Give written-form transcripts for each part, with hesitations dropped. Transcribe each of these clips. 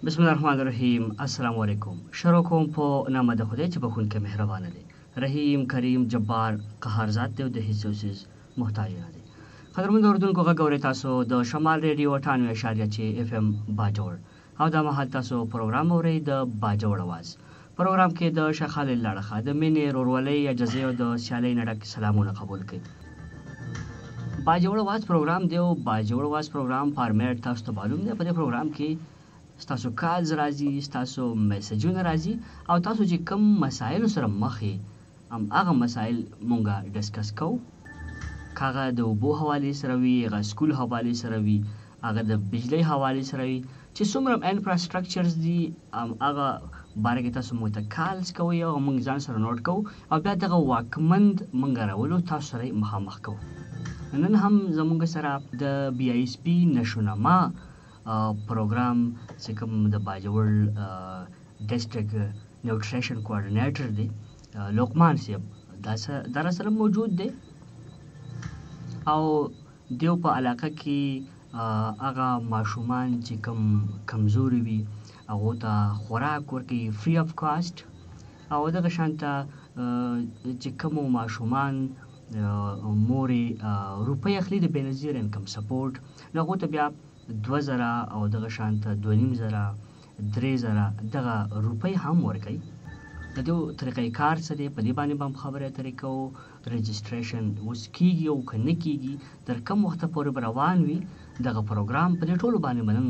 بسم الله الرحمن الرحیم. السلام علیکم. شروع کوم په نامه د خدای چې بخښونکی مهربانه دی، رحیم، کریم، جبار، قهار ذات دی او د هیڅ یو څیز محتاج نه دی. قدرمنو اورېدونکو، غږ اورئ تاسو د شمال ریډیو 98.6 FM باجوړ، او دا مهال تاسو پروګرام اورئ د باجوړ اواز. پروګرام کې د شیخ خالد لاړخه د مینې، ورورولۍ، عجزۍ او د سیالۍ نه ډک سلامونه قبول کړئ. باجوړ اواز پروګرام دی او باجوړ اواز پروګرام فارمیټ تاسو ته معلوم دی. په دې پروګرام کې ستاسو کالز راځي، ستاسو میسجونه راځي، او تاسو چې کوم مسایلو سره مخ یې هغه مسایل مونږه ډسکس کوو. که هغه د اوبو حوالې سره وي، هغه سکول حوالې سره وي، هغه د بجلۍ حوالې سره وي، چې څومره انفراسټرکچرز دي هغه باره کې تاسو مونږ ته کالز کوئ او مونږ ځان سره نوټ کوو او بیا دغه واکمند مونږ راولو، تاسو سره یې مخامخ کوو. نن هم زمونږ سره د BISP نشونما پروګرام چې کوم د باجوړ ډسټرک نیوټریشن کوارډینیټر دی لقمان صاحب دا سره موجود دی، او دیو په علاقه کې هغه ماشومان چې کوم کمزوري وي هغو ته خوراک ورکوي فري اف کاسټ، او دغه شانته چې کومو ماشومان مورې روپۍ اخلي د بېنظیر انکم سپورټ، نو هغو ته بیا 2000 او دغه شانته 2500 3000 دغه روپۍ هم ورکوي. د دې طریقې کار څه دی، په دې باندې به هم خبرې اترې کوو. رجسټریشن اوس کېږي او که نه کېږي، تر کوم وخته پورې به روان وي دغه پروګرام، په دې ټولو باندې به نن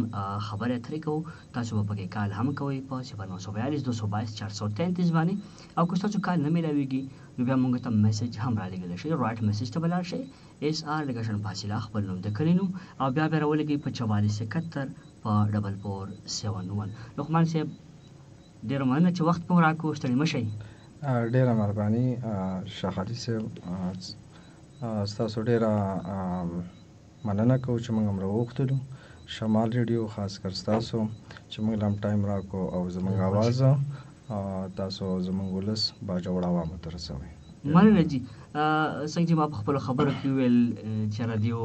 خبرې اترې کوو. تاسو به پکې کال هم کوئ په 0942 222 433 باندې، او که ستاسو کال نه میلاویږي نو بیا موږ ته میسج هم رالیږلی شئ. رایټ میسج ته به لاړ شئ، SR لګشن فاصله خپل نوم د کلي نوم، او بیا به راولږئ په 4471 په 4471. لقمان صاحب ډېره مننه چې وخت مو راکړو، ستړي مه شئ. ډېره مهرباني شیخ علي صاحب، ستاسو ډېره مننه کوو چې موږ هم راوغوښتلو. شمال ریډیو خاص کر ستاسو چې موږ له هم ټایم راکړو او زموږ اواز تاسو زموږ ولس باجوړ عوامو ته رسوئ. مننه جي. څنګه چې ما په خپلو خبرو کې وویل چې راډیو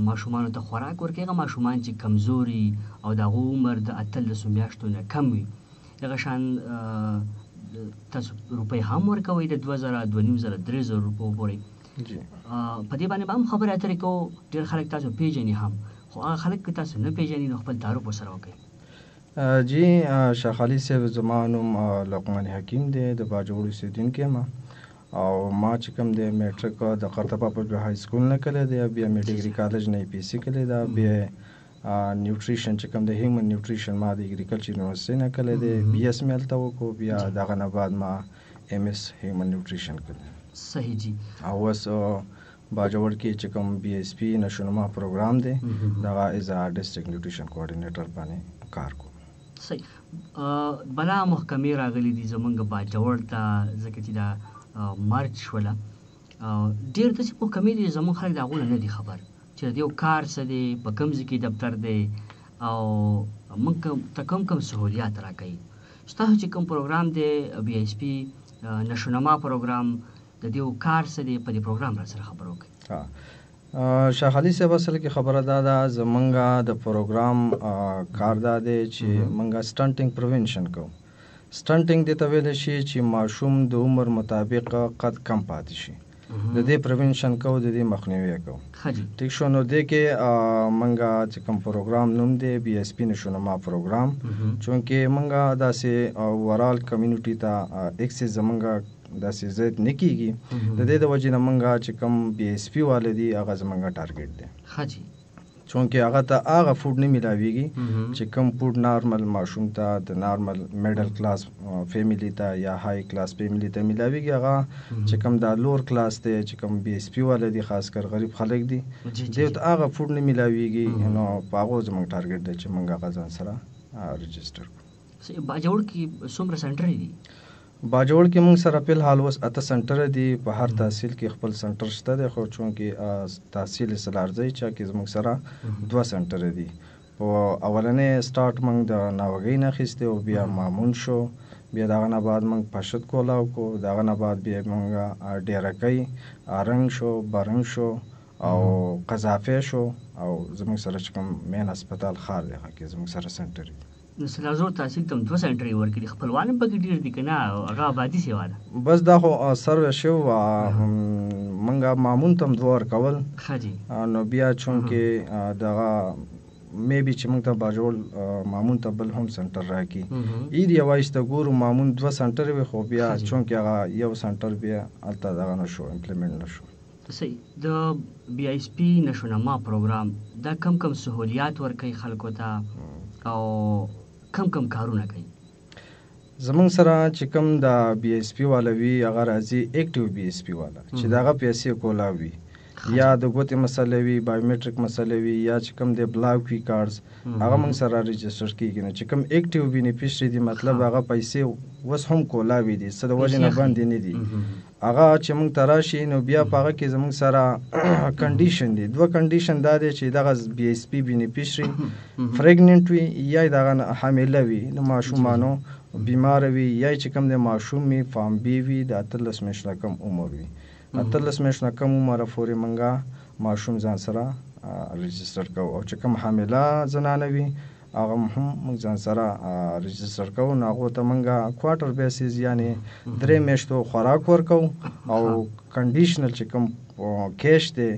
ماشومانو ته خوراک ورکوي، هغه ماشومان چې کمزوري او د هغو عمر د 18 میاشتو نه کم وي، دغه شان تاسو روپۍ هم ورکوئ د 2000 2500 3000 روپو پورې. په دې باندې به هم خبرې اترې کوو. ډېر خلک تاسو پیژني هم، خو هغه خلک که تاسو نه پیژني نو خپل تعارف ورسره وکړئ. جی شیخ علي صاحب، زما نوم لقمان حکیم دی، د باجوړ اوسېدونکی یم، او ما چې کوم دی میټرک د قرطبه پبلک های سکول نه کړی دی، بیا مې ډګري کالج نه EPC کړی ده، بیا نیوټریشن چې کوم د هیومن نیوټریشن ما د اګریکلچر یونیورسټۍ نه کړی دی، BS مې هلته وکړو، بیا د هغه نه بعد ما MS هیومن نیوټریشن کړی. صحیح جي. او اوس باجوړ کې چې کوم BISP نشونما پروګرام دی دغه ایز ډسټرکټ نیوټریشن کوارډینیټر باندې کار کوم. صحیح. بلا محکمې راغلي دي زمونږ باجوړ ته، ځکه چې دا مرچ شوله ډېر داسې محکمې دي زمونږ خلک د هغو نه دي خبر چې د یو کار څه دی، په کوم ځای کې دفتر دی، او موږ ته کوم سهولیات راکوي. ستاسو چې کوم پروګرام دی BISP نشونما پروګرام، د دې کار څه دی، په دې پروګرام را سره خبر وکړئ. شیخ علي صاحب، اصل کې خبره دا ده زمونږ د پروګرام کار دا دی چې موږ سټنټینګ پریونشن کوو. سټنټینګ دې ته ویلی شي چې ماشوم د عمر مطابق قد کم پاتې شي، د دې پریونشن کوو، د دې مخنیوی کوو. ټیک شو. نو دې کې موږ چې کوم پروګرام نوم دی BISP نشونما پروګرام، چونکې موږ داسې اوورال کمیونټي ته ایکسس زمونږ داسې زیات نه کېږي، د دې د وجې نه موږ چې کوم BISP والا دي هغه زمونږ ټارګېټ دی، چونکې هغه ته هغه فوډ نه میلاویږي چې کوم فوډ نارمل ماشوم ته، د نارمل میډل کلاس فیملی ته یا های کلاس فیملی ته میلاویږي. هغه چې کوم دا لور کلاس دی، چې کوم BISP والا دي، خاص کر غریب خلک دي، دې ته هغه فوډ نه میلاویږي، نو په هغو زموږ ټارګېټ دی چې موږ هغه ځان سره رجسټر کړو. باجوړ کې څومره سنټرې دي؟ باجوړ کې موږ سره فی الحال اوس 8 سنټره دي. په هر تحصیل کې خپل سنټر شته دی، خو چونکې تحصیل سلارځی چا کې زموږ سره 2 سنټره دي. په اولنې سټارټ موږ د ناوګۍ نه اخیستی، او بیا مامون شو، بیا د هغه نه بعد موږ پشت کولاو کو، د هغه نه بعد بیا موږ ډیرکۍ، ارنګ شو، برنګ شو، او قذافی شو، او زموږ سره چې کوم مین هسپتال خار دی هغه کې زموږ سره سنټر دی. نو سلازور تحصیل ته 2 سنټرې ورکړي، خپلوان هم پکې ډېر دي که نه هغه آبادي سیوا ده؟ بس دا خو سروې شو منګه مامون ته هم 2 ورکول ښه جي. نو بیا چونکې دغه میبي چې موږ ته باجوړ مامون ته بل هم سنټر راکړي ایر یوایسته ګورو مامون 2 سنټر وي خو بیا چونکې هغه یو سنټر بیا هلته دغه نه شو امپلیمنټ نه شو. صحیح. د بی ایس پی نشونما پروګرام دا کم کم سهولیات ورکوي خلکو ته او کم کم کارونه کوي؟ زمونږ سره چې کوم د بی ایس پی والا وي هغه راځي اکټیو بی ایس پی والا چې دغه پیسې کولا وي یا د ګوتې مسله وي بایومیټریک مسله وي یا چې کوم د بلاک وي کارډز هغه موږ سره رجسټر کیږي نه چې کوم اکټیو بینیفیشري دي مطلب هغه پیسې وس هم کولا وي دي څه د وجې نه باندې نه دي هغه چې موږ ته راشي نو بیا په هغه کې زموږ سره کنډیشن دي 2 کنډیشن دا دی چې دغه بی ایس پی بینیفیشري پریګننټ وي یا دغه حامله وي نو ماشومانو بیمار وي یا چې کوم د ماشوم می فام بی وي د 13 میاشتې کم عمر وي 13 میاشتې کم عمر پورې منګه ماشوم ځان سره رجسټر کوو او چې کوم حامله زنانه وي هغه هم موږ ځان سره رجسټر کوو نو هغو ته موږ کوارټر بیسیز یعنی 3 میاشتو خوراک ورکوو او کنډیشنل چې کوم کیش دی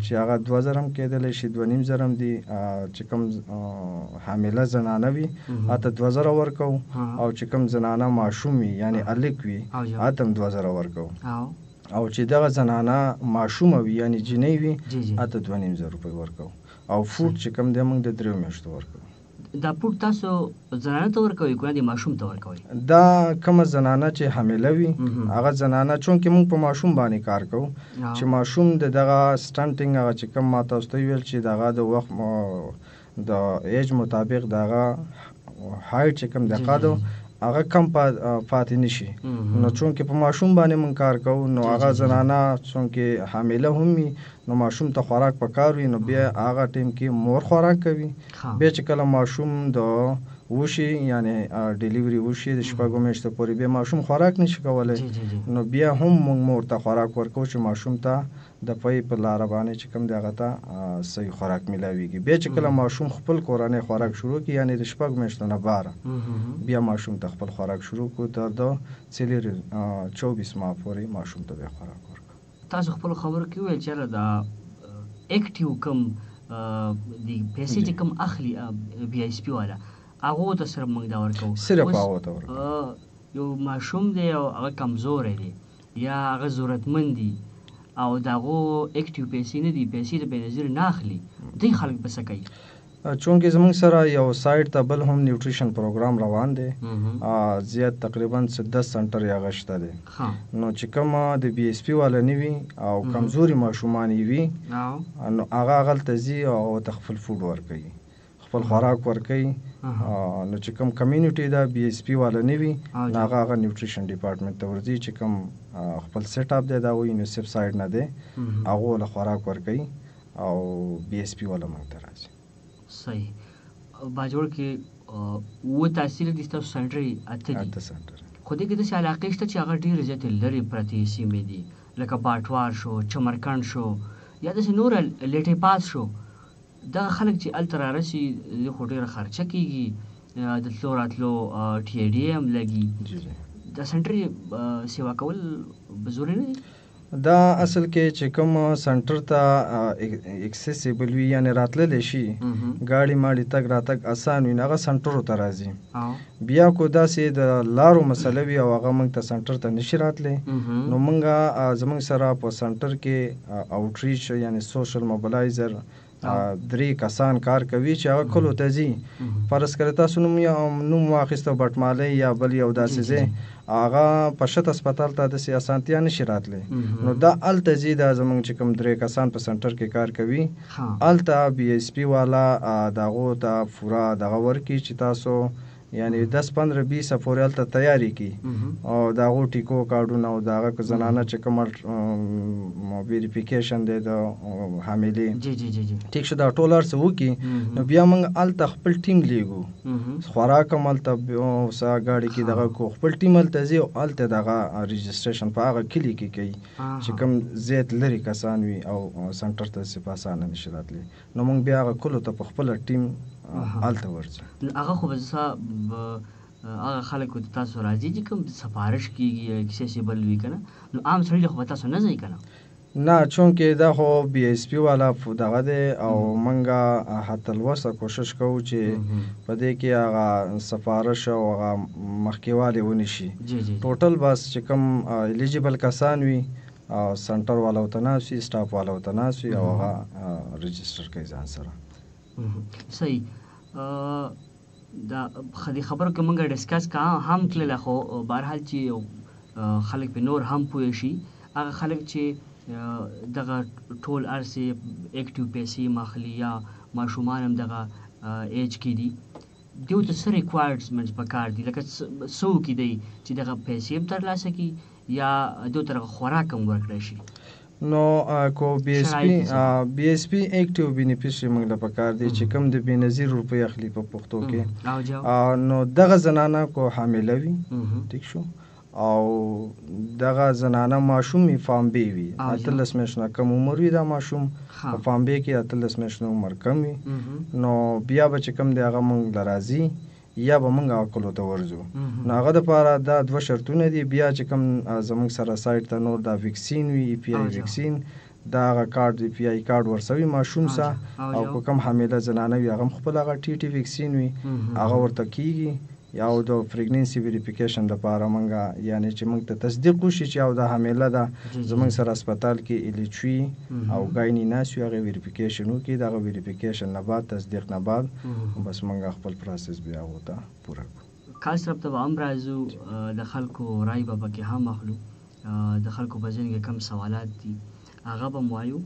چې هغه 2000 هم کېدلی شي 2500 هم دي چې کوم حامله زنانه وي هته 2000 ورکوو او چې کوم زنانه ماشوم وي یعنی الک وي هته هم 2000 ورکوو او چې دغه زنانه ماشومه وي یعنی جنۍ وي هته 2500 روپۍ ورکوو او فوډ چې کوم دی موږ د 3 میاشتو ورکوو. دا فوډ تاسو زنانه ته ورکوئ که د ماشوم ته ورکوئ؟ دا کومه زنانه چې حامله وي هغه زنانه چونکې موږ په ماشوم باندې کار کوو چې ماشوم د دغه سټنټینګ هغه چې کوم ما تاسو ته ویل چې دغه د وخت د ایج مطابق دغه هایټ چې کوم دغه دو هغه کم پاتې نشي نو چونکې په ماشوم باندې موږ کار کوو نو هغه زنانه چونکې حامله هم وي نو ماشوم ته خوراک پکار وي نو بیا هغه ټیم کې مور خوراک کوي بیا چې کله ماشوم د وشي یعنی ډیلیوري وشي د 6 میاشتو پورې بیا ماشوم خوراک نشي کولی نو بیا هم موږ مور ته خوراک ورکوو چې ماشوم ته د پای په لاره باندې چې کوم دغه ته صحیح خوراک ملاویږي بیا چې کله ماشوم خپل کورنۍ خوراک شروع کړي یعنی د 6 میاشتو نه بار بیا ماشوم ته خپل خوراک شروع کړو تر د 24 ماه پورې ماشوم ته بیا خوراک ورکوو. تاسو خپل خبرو کې ویل چې دا اکټیو کم د پیسې چې کم اخلي بی ایس پی والا هغه ته سره موږ دا ورکوو صرف هغه ته ورکوو. یو ماشوم دی او هغه کمزور دی یا هغه ضرورتمند دی او دغه اکټیو پیسې نه دي پیسې د بنظیر نه اخلي دوی خلک به څه کوي؟ چونکې زموږ سره یو سایټ ته بل هم نیوټریشن پروګرام روان دی زیات تقریبا 10 سنټر یې هغه شته دی نو چې کوم د بی ایس پی والا نه وي او کمزوري ماشومان یې وي نو هغه هغلته ځي او ته خپل فوډ ورکوي خپل خوراک ورکوي نو چې کوم کمیونټي دا بی ایس پی والا نه وي نو هغه نیوټریشن ډپارټمنټ ته ورځي چې کوم خپل سیټ اپ دی دا یونیسف سایډ نه دی هغه له خوراک ورکوي او بی ایس پی والا موږ ته راځي. صحیح. باجوړ کې و تحصیل دي تاسو سنټري اته سنټر خو دې کې د علاقې شته چې هغه ډېر زیات لري پرتې سیمې دي لکه باټوار شو چمرکند شو یا د نور لټې پاس شو دا خلک چې الته رارسي خو ډېره خرچه کېږي د تلو راتلو ټي ای ډي هم لګي د سنټري سیوا کول به ضروري نه دي؟ دا اصل کې چې کوم سنټر ته اکسیسیبل وي یعنی راتللی شي ګاډي ماډي تګ راتګ اسان وي هغه سنټرو ته راځي بیا کو داسې د لارو مسله وي او هغه موږ ته سنټر ته نشي راتلی نو موږ زموږ سره په سنټر کې آوټریچ یعنی سوشل موبلایزر 3 کسان کار کوي چې هغه کلو ته ځي فرض کړئ تاسو نوم واخیسته بټمالۍ یا بل یو داسې ځای هغه په شت هسپتال ته داسې اسانتیا نشي راتلی نو دا هلته ځي دا زموږ چې کوم 3 کسان په سنټر کې کار کوي هلته بی ایس پی والا د هغو ته پوره دغه ورکړي چې تاسو یعنی 10-15-20 پورې هلته تیاری کی او د هغو ټیکو کارډونه او د هغه زنانه چې کوم ویریفیکیشن دی د حاملې ټیک شو دا ټول هر څه وکړي نو بیا موږ هلته خپل ټیم لیږو خوراک هم هلته سا ګاډي کې دغه کو خپل ټیم هلته ځي او هلته دغه رجسټریشن په هغه کلي کې کوي چې کوم زیات لرې کسان وي او سنټر ته داسې په اسانه نشي راتلی نو موږ بیا هغه کلو ته په خپله ټیم هلته ورځي. هغه خو به هغه خلکو ته تاسو راځي چې کوم سفارش کېږي اکسیسیبل وي که نه، نو عام سړي خو به تاسو نه ځئ که نه؟ نه، چونکې دا خو بی ایس پی والا دغه دی او موږ حتی الوسه کوشش کوو چې په دې کې هغه سفارش او هغه مخکېوالی ونیسي. ټوټل بس چې کوم الیجیبل کسان وي او سنټر والا ورته ناست وي، سټاف والا ورته ناست وي او هغه رجسټر کوي ځان سره. صحیح. دا خبرو کې موږ ډسکس کا هم تلله، خو بهرحال چې خلک په نور هم پوه شي، هغه خلک چې دغه ټول ارسې اکټیو پیسې ماخلي یا ماشومان هم دغه ایج کې دي، دیو ته څه ریکوایرمنټس پکار دي؟ لکه څه وکړي دی چې دغه پیسې هم ترلاسه کړي یا دیو ته دغه خوراک هم ورکړی شي؟ نو کو بی ایس پی اکټیو بینیفیشري موږ له پکار دی چې کوم د بېنظیر روپۍ اخلي په پښتو کې، نو دغه زنانه کو حامله وي، ټیک شو، او دغه زنانه ماشوم فام بی وي، 18 میاشتو نه کم عمر وي دا ماشوم، په فام بی کې 18 میاشتو عمر کم وي، نو بیا به چې کوم دی هغه موږ له راځي یا به موږ هغه کلو ته ورځو. نو هغه دپاره دا 2 شرطونه دي. بیا چې کوم زموږ سره سایټ ته نور دا ویکسین وي، ای پی آی ویکسین، دا هغه کارډ ای پی آی کارډ ورسوي ماشوم سره، او که کوم حامله زنانه وي هغه هم خپل هغه ټي ټي ویکسین وي هغه ورته کېږي، یا او د پریګنینسي ویریفیکیشن دپاره موږ یعنی چې موږ ته تصدیق وشي چې او دا حامله ده، زموږ سره هسپتال کې ایلیچوي او ګایني ناست وي، هغې ویریفیکیشن وکړي، د هغه ویریفیکیشن نه بعد تصدیق نه بعد بس موږ خپل پروسس بیا هغو ته پوره کړو. خاص طرف ته به هم راځو، د خلکو رای به پکې هم اخلو، د خلکو په ذهن کې کم سوالات دي هغه به هم وایو،